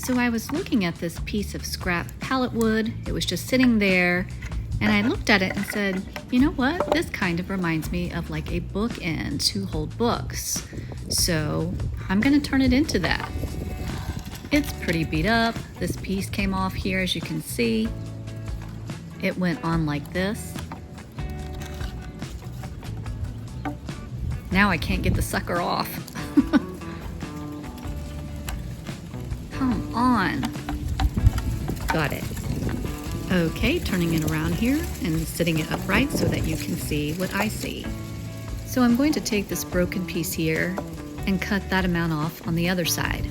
So I was looking at this piece of scrap pallet wood. It was just sitting there, and I looked at it and said, you know what? This kind of reminds me of like a bookend to hold books. So I'm gonna turn it into that. It's pretty beat up. This piece came off here, as you can see. It went on like this. Now I can't get the sucker off. Come on. Got it. Okay, turning it around here and sitting it upright so that you can see what I see. So I'm going to take this broken piece here and cut that amount off on the other side.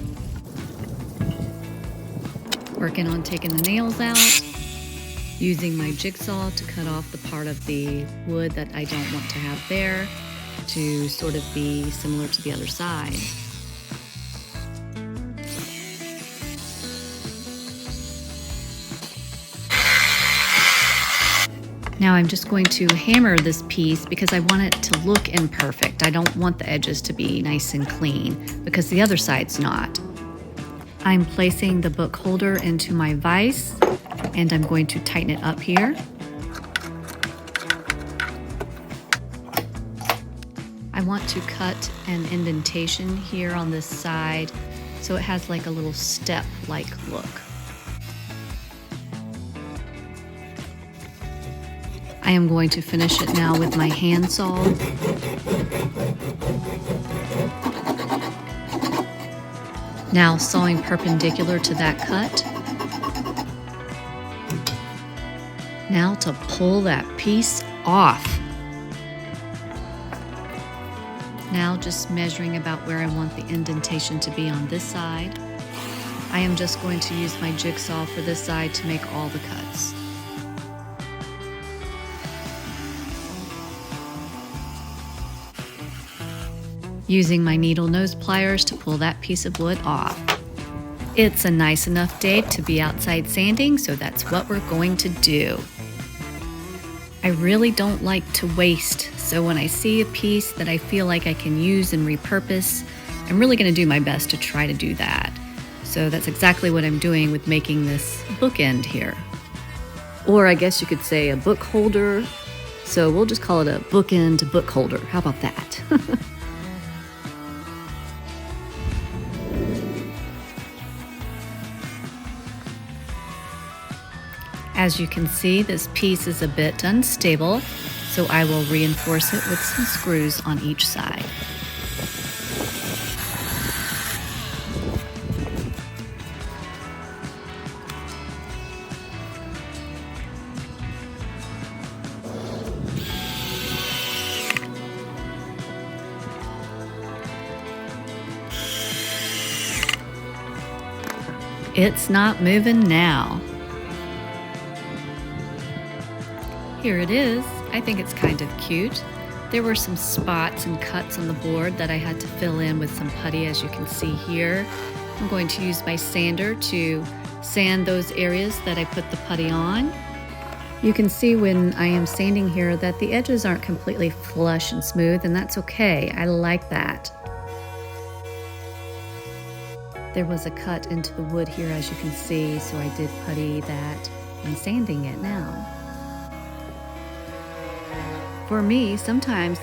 Working on taking the nails out, using my jigsaw to cut off the part of the wood that I don't want to have there to sort of be similar to the other side. Now I'm just going to hammer this piece because I want it to look imperfect. I don't want the edges to be nice and clean because the other side's not. I'm placing the book holder into my vise and I'm going to tighten it up here. I want to cut an indentation here on this side so it has like a little step-like look. I am going to finish it now with my handsaw. Now sawing perpendicular to that cut. Now to pull that piece off. Now just measuring about where I want the indentation to be on this side. I am just going to use my jigsaw for this side to make all the cuts. Using my needle nose pliers to pull that piece of wood off. It's a nice enough day to be outside sanding, so that's what we're going to do. I really don't like to waste, so when I see a piece that I feel like I can use and repurpose, I'm really going to do my best to try to do that. So that's exactly what I'm doing with making this bookend here. Or I guess you could say a book holder, so we'll just call it a bookend book holder. How about that? As you can see, this piece is a bit unstable, so I will reinforce it with some screws on each side. It's not moving now. Here it is. I think it's kind of cute. There were some spots and cuts on the board that I had to fill in with some putty, as you can see here. I'm going to use my sander to sand those areas that I put the putty on. You can see when I am sanding here that the edges aren't completely flush and smooth, and that's okay. I like that. There was a cut into the wood here, as you can see, so I did putty that and sanding it now. For me, sometimes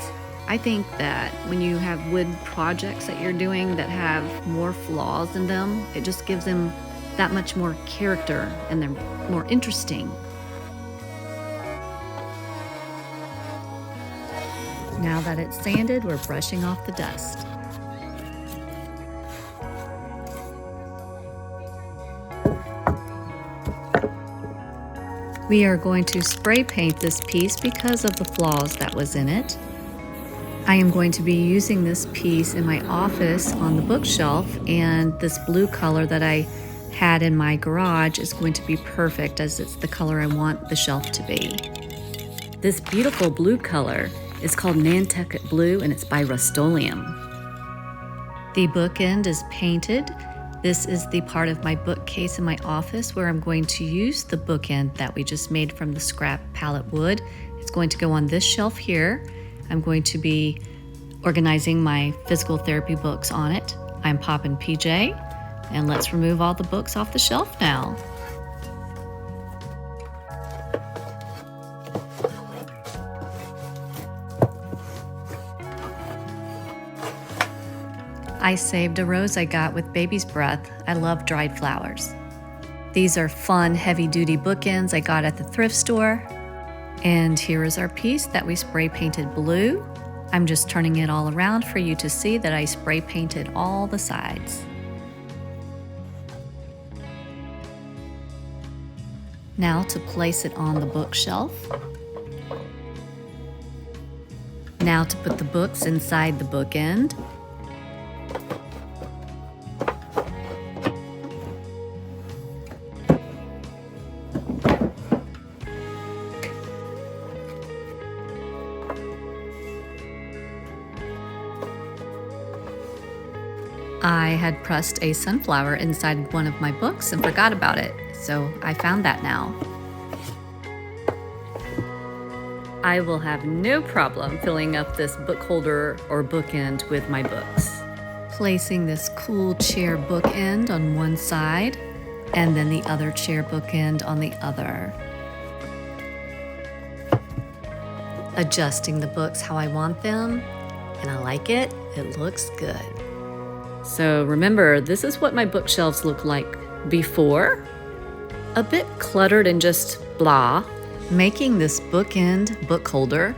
I think that when you have wood projects that you're doing that have more flaws in them, it just gives them that much more character and they're more interesting. Now that it's sanded, we're brushing off the dust. We are going to spray paint this piece because of the flaws that was in it. I am going to be using this piece in my office on the bookshelf, and this blue color that I had in my garage is going to be perfect as it's the color I want the shelf to be. This beautiful blue color is called Nantucket Blue and it's by Rust-Oleum. The bookend is painted. This is the part of my bookcase in my office where I'm going to use the bookend that we just made from the scrap pallet wood. It's going to go on this shelf here. I'm going to be organizing my physical therapy books on it. I'm Poppin' PJ. And let's remove all the books off the shelf now. I saved a rose I got with baby's breath. I love dried flowers. These are fun, heavy-duty bookends I got at the thrift store. And here is our piece that we spray painted blue. I'm just turning it all around for you to see that I spray painted all the sides. Now to place it on the bookshelf. Now to put the books inside the bookend. I had pressed a sunflower inside one of my books and forgot about it, so I found that now. I will have no problem filling up this book holder or bookend with my books. Placing this cool chair bookend on one side and then the other chair bookend on the other. Adjusting the books how I want them, and I like it. It looks good. So remember, this is what my bookshelves look like before. A bit cluttered and just blah. Making this bookend book holder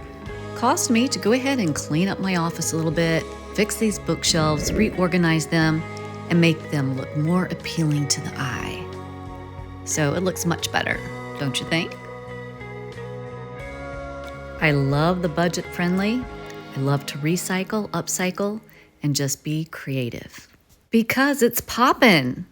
caused me to go ahead and clean up my office a little bit, fix these bookshelves, reorganize them, and make them look more appealing to the eye. So it looks much better, don't you think? I love the budget-friendly. I love to recycle, upcycle, and just be creative. Because it's poppin'!